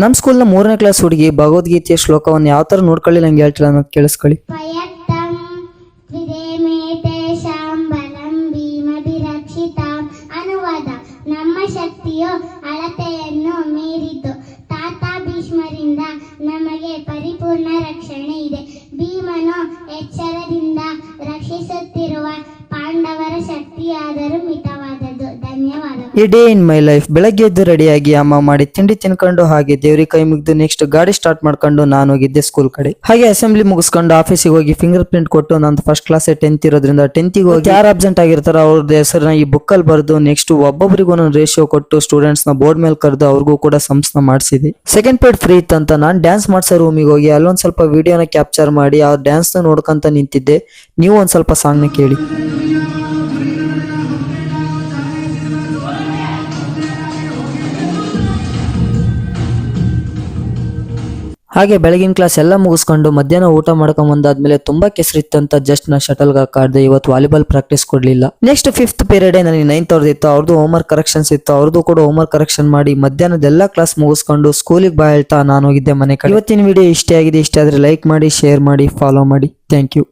ನಮ್ಮ ಸ್ಕೂಲ್ನ 3ನೇ ಕ್ಲಾಸ್ ಹುಡುಗಿ ಭಗವದ್ಗೀತೆಯ ಶ್ಲೋಕವನ್ನು ಯಾವ ತರ ನೋಡ್ಕೊಳ್ಳಿ ನಂಗೆ ಹೇಳ್ತಿಲ್ಲ ಅನ್ನೋದು ಕೇಳಿಸ್ಕೊಳ್ಳಿ. ಪಯತ್ತಂ ವಿದೇಮೇತೇಷಾಂ ಬಲಂ ಭೀಮಭಿರಕ್ಷಿತಾಂ. ಅನುವಾದ: ನಮ್ಮ ಶಕ್ತಿಯು ಅಳತೆಯನ್ನು ಮೀರಿತು. ತಾತ ಭೀಷ್ಮರಿಂದ ನಮಗೆ ಪರಿಪೂರ್ಣ ರಕ್ಷಣೆ ಇದೆ. ಭೀಮನು ಎಚ್ಚರದಿಂದ ರಕ್ಷಿಸುತ್ತಿರುವ ಪಾಂಡವರ ಶಕ್ತಿಯಾದರೂ ಮಿತವಾದದ್ದು. ಧನ್ಯವಾದ. ಈ ಡೇ ಇನ್ ಮೈ ಲೈಫ್. ಬೆಳಗ್ಗೆ ಎದ್ದು ರೆಡಿಯಾಗಿ ಅಮ್ಮ ಮಾಡಿ ತಿಂಡಿ ತಿನ್ಕೊಂಡು ಹಾಗೆ ದೇವ್ರಿಗೆ ಕೈ ಮುಗಿದು ನೆಕ್ಸ್ಟ್ ಗಾಡಿ ಸ್ಟಾರ್ಟ್ ಮಾಡ್ಕೊಂಡು ನಾನು ಹೋಗಿದ್ದೆ ಸ್ಕೂಲ್ ಕಡೆ. ಹಾಗೆ ಅಸೆಂಬ್ಲಿ ಮುಗಿಸ್ಕೊಂಡು ಆಫೀಸಿಗೆ ಹೋಗಿ ಫಿಂಗರ್ ಪ್ರಿಂಟ್ ಕೊಟ್ಟು ನಂದು ಫಸ್ಟ್ ಕ್ಲಾಸ್ 10th ಇರೋದ್ರಿಂದ 10th ಹೋಗಿ ಯಾರು ಅಬ್ಸೆಂಟ್ ಆಗಿರ್ತಾರೋ ಅವ್ರದ್ದು ಹೆಸರನ್ನ ಈ ಬುಕ್ ಅಲ್ಲಿ ಬರೆದು ನೆಕ್ಸ್ಟ್ ಒಬ್ಬೊಬ್ಬರಿಗೂ ಒಂದೊಂದು ರೇಷಿಯೋ ಕೊಟ್ಟು ಸ್ಟೂಡೆಂಟ್ಸ್ ನ ಬೋರ್ಡ್ ಮೇಲೆ ಕರೆದು ಅವ್ರಿಗೂ ಕೂಡ ಸಂಸ್ಥೆ ಮಾಡಿಸಿದೆ. ಸೆಕೆಂಡ್ ಪೀರಿಯಡ್ ಫ್ರೀ ಇತ್ತಂತ ನಾನು ಡ್ಯಾನ್ಸ್ ಮಾಡ್ಸೋ ರೂಮಿಗೆ ಹೋಗಿ ಅಲ್ಲೊಂದ್ ಸ್ವಲ್ಪ ವಿಡಿಯೋನ ಕ್ಯಾಪ್ಚರ್ ಮಾಡಿ ಆ ಡ್ಯಾನ್ಸ್ ನ ನೋಡ್ಕೊಂತ ನಿಂತಿದ್ದೆ. ನೀವು ಒಂದ್ ಸ್ವಲ್ಪ ಸಾಂಗ್ ನ ಕೇಳಿ. ಹಾಗೆ ಬೆಳಗಿನ ಕ್ಲಾಸ್ ಎಲ್ಲ ಮುಗಿಸ್ಕೊಂಡು ಮಧ್ಯಾಹ್ನ ಊಟ ಮಾಡ್ಕೊಂಡ್ ಬಂದಾದ್ಮೇಲೆ ತುಂಬಾ ಕೆಸರಿತ್ತಂತ ಜಸ್ಟ್ ನಾ ಶಟಲ್ ಆಡ್ದೆ. ಇವತ್ತು ವಾಲಿಬಾಲ್ ಪ್ರಾಕ್ಟೀಸ್ ಕೊಡ್ಲಿಲ್ಲ. ನೆಕ್ಸ್ಟ್ 5th ಪೀರಿಯಡ್ ನನಗೆ 9th ಅವ್ರದ್ದು ಇತ್ತು. ಅವ್ರದ್ದು ಹೋಮ್ವರ್ಕ್ ಕರೆಕ್ಷನ್ಸ್ ಇತ್ತು. ಅವ್ರದ್ದು ಕೂಡ ಹೋಮ್ವರ್ಕ್ ಕರೆಕ್ಷನ್ ಮಾಡಿ ಮಧ್ಯಾಹ್ನದೆಲ್ಲ ಕ್ಲಾಸ್ ಮುಗಿಸ್ಕೊಂಡು ಸ್ಕೂಲಿಗೆ ಬಾ ಹೇಳ್ತಾ ನಾನು ಹೋಗಿದ್ದೆ ಮನೆ ಕಡೆ. ಇವತ್ತಿನ ವಿಡಿಯೋ ಇಷ್ಟ ಆಗಿದೆ. ಇಷ್ಟ ಆದ್ರೆ ಲೈಕ್ ಮಾಡಿ, ಶೇರ್ ಮಾಡಿ, ಫಾಲೋ ಮಾಡಿ. Thank you.